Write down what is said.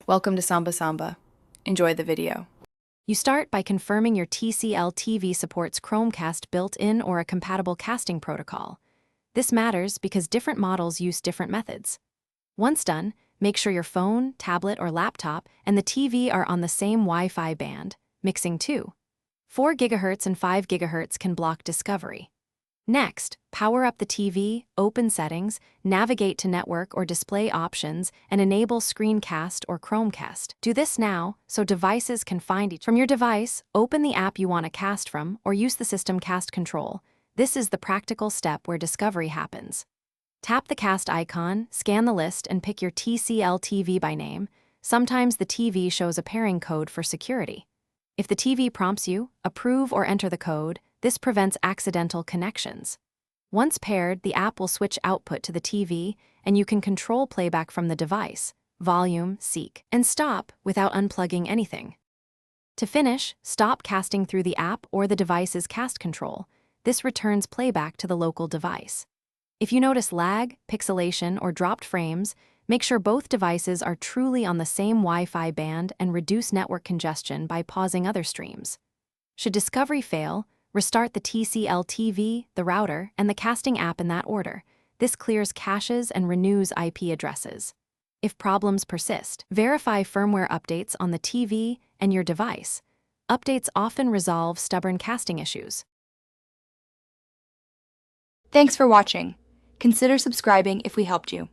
Welcome to Samba Samba. Enjoy the video. You start by confirming your TCL TV supports Chromecast built-in or a compatible casting protocol. This matters because different models use different methods. Once done, make sure your phone, tablet, or laptop and the TV are on the same Wi-Fi band, mixing 2. 4 GHz and 5 GHz can block discovery. Next, power up the TV, open settings, navigate to network or display options, and enable Screen Cast or Chromecast. Do this now so devices can find each other. From your device, open the app you want to cast from or use the system cast control. This is the practical step where discovery happens. Tap the cast icon, scan the list, and pick your TCL TV by name. Sometimes the TV shows a pairing code for security. If the TV prompts you, approve or enter the code. This prevents accidental connections. Once paired, the app will switch output to the TV, and you can control playback from the device, volume, seek, and stop without unplugging anything. To finish, stop casting through the app or the device's cast control. This returns playback to the local device. If you notice lag, pixelation, or dropped frames, make sure both devices are truly on the same Wi-Fi band and reduce network congestion by pausing other streams. Should discovery fail, restart the TCL TV, the router, and the casting app in that order. This clears caches and renews IP addresses. If problems persist, verify firmware updates on the TV and your device. Updates often resolve stubborn casting issues. Thanks for watching. Consider subscribing if we helped you.